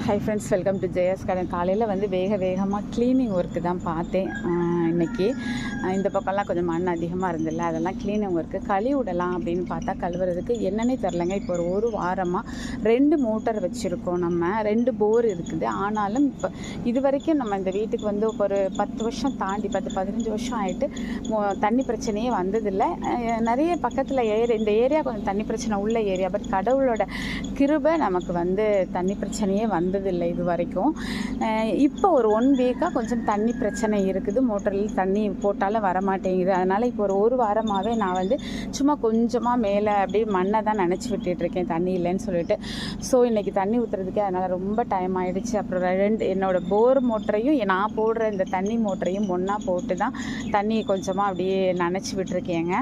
Hi friends, welcome to Jayas garden. காலையில் வந்து வேகமாக க்ளீனிங் ஒர்க்கு தான் பார்த்தேன். இன்றைக்கி இந்த பக்கம்லாம் கொஞ்சம் மண் அதிகமாக இருந்தில்ல, அதெல்லாம் க்ளீனிங் ஒர்க்கு கழுவி விடலாம் அப்படின்னு பார்த்தா கழுவுறதுக்கு என்னன்னே தெரிலங்க. இப்போ ஒரு வாரமாக 2 மோட்டர் வச்சுருக்கோம். நம்ம 2 போர் இருக்குது. ஆனாலும் இப்போ இது வரைக்கும் நம்ம இந்த வீட்டுக்கு வந்து ஒரு 10 வருஷம் தாண்டி 10-15 வருஷம் ஆகிட்டு தண்ணி பிரச்சனையே வந்ததில்லை. நிறைய பக்கத்தில் இந்த ஏரியா கொஞ்சம் தண்ணி பிரச்சனை உள்ள ஏரியா. பட் கடவுளோட கிருபை நமக்கு வந்து தண்ணி பிரச்சனையே வந்ததில்லை இது வரைக்கும். இப்போ ஒரு 1 வீக்காக கொஞ்சம் தண்ணி பிரச்சனை இருக்குது. மோட்டரில் தண்ணி போட்டாலும் வரமாட்டேங்குது. அதனால் இப்போ ஒரு வாரமாகவே நான் வந்து சும்மா கொஞ்சமாக மேலே அப்படியே மண்ணை தான் நினச்சி விட்டுட்ருக்கேன், தண்ணி இல்லைன்னு சொல்லிட்டு. ஸோ இன்றைக்கி தண்ணி ஊற்றுறதுக்கே அதனால் ரொம்ப டைம் ஆகிடுச்சு. அப்புறம் என்னோடய போர் மோட்டரையும் நான் போடுற இந்த தண்ணி மோட்டரையும் ஒன்றா போட்டு தான் தண்ணி கொஞ்சமாக அப்படியே நினச்சி விட்டுருக்கேங்க.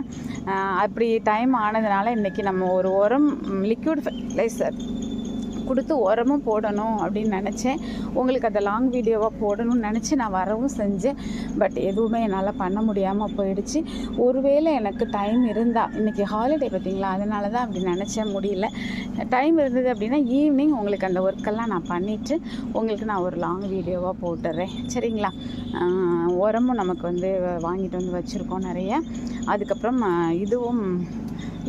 அப்படி டைம் ஆனதுனால இன்றைக்கி நம்ம ஒரு உரம் லிக்விட் ஃபெர்டிலைசர் கொடுத்து உரமும் போடணும் அப்படின்னு நினச்சேன். உங்களுக்கு அதை லாங் வீடியோவாக போடணும்னு நினச்சி நான் வரவும் செஞ்சேன். பட் எதுவுமே என்னால் பண்ண முடியாமல் போயிடுச்சு. ஒருவேளை எனக்கு டைம் இருந்தால், இன்றைக்கி ஹாலிடே பார்த்திங்களா, அதனால தான் அப்படி நினச்சேன், முடியல. டைம் இருந்தது அப்படின்னா ஈவினிங் உங்களுக்கு அந்த ஒர்க்கெல்லாம் நான் பண்ணிவிட்டு உங்களுக்கு நான் ஒரு லாங் வீடியோவாக போட்டுடுறேன், சரிங்களா? உரமும் நமக்கு வந்து வாங்கிட்டு வந்து வச்சுருக்கோம் நிறைய. அதுக்கப்புறம் இதுவும்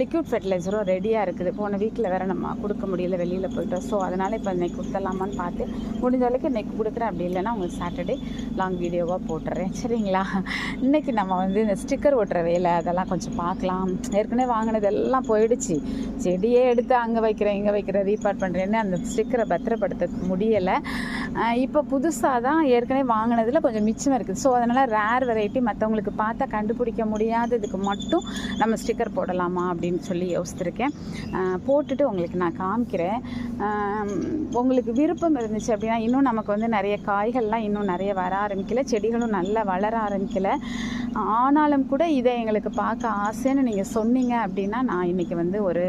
லிக்விட் ஃபெர்டிலைசரும் ரெடியாக இருக்குது. போன வீக்கில் வேறு நம்ம கொடுக்க முடியல, வெளியில் போய்ட்டோம். ஸோ அதனால் இப்போ இன்றைக்கி கொடுத்துடலாமான்னு பார்த்து முடிஞ்ச அளவுக்கு இன்றைக்கி கொடுக்குறேன். அப்படி இல்லைன்னா உங்களுக்கு சாட்டர்டே லாங் வீடியோவாக போட்டுறேன், சரிங்களா? இன்றைக்கி நம்ம வந்து இந்த ஸ்டிக்கர் ஒட்டுற வேலை அதெல்லாம் கொஞ்சம் பார்க்கலாம். ஏற்கனவே வாங்கினது எல்லாம் போயிடுச்சு. செடியே எடுத்து அங்கே வைக்கிறேன் இங்கே வைக்கிறேன் ரீபார்ட் பண்ணுறேன்னு அந்த ஸ்டிக்கரை பத்திரப்படுத்த முடியலை. இப்போ புதுசாக தான் ஏற்கனவே வாங்கினதில் கொஞ்சம் மிச்சம் இருக்குது. ஸோ அதனால் ரேர் வெரைட்டி மற்றவங்களுக்கு பார்த்தா கண்டுபிடிக்க முடியாததுக்கு மட்டும் நம்ம ஸ்டிக்கர் போடலாமா அப்படின்னு சொல்லி யோசிச்சிருக்கேன். போட்டுட்டு உங்களுக்கு நான் காமிக்கிறேன். உங்களுக்கு விருப்பம் இருந்துச்சு அப்படின்னா இன்னும் நமக்கு வந்து நிறைய காய்கள்லாம் இன்னும் நிறைய வர ஆரம்பிக்கல, செடிகளும் நல்லா வளர ஆரம்பிக்கல. ஆனாலும் கூட இதை எங்களுக்கு பார்க்க ஆசைன்னு நீங்கள் சொன்னீங்க அப்படின்னா நான் இன்றைக்கி வந்து ஒரு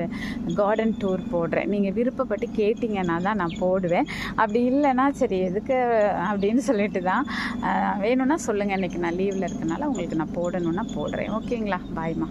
கார்டன் டூர் போடுறேன். நீங்கள் விருப்பப்பட்டு கேட்டிங்கன்னா தான் நான் போடுவேன். அப்படி இல்லைன்னா சரி எதுக்கு அப்படின்னு சொல்லிட்டு தான் வேணும்னா சொல்லுங்கள். இன்றைக்கி நான் லீவில் இருக்கனால உங்களுக்கு நான் போடணுன்னா போடுறேன். ஓகேங்களா? பாய்மா.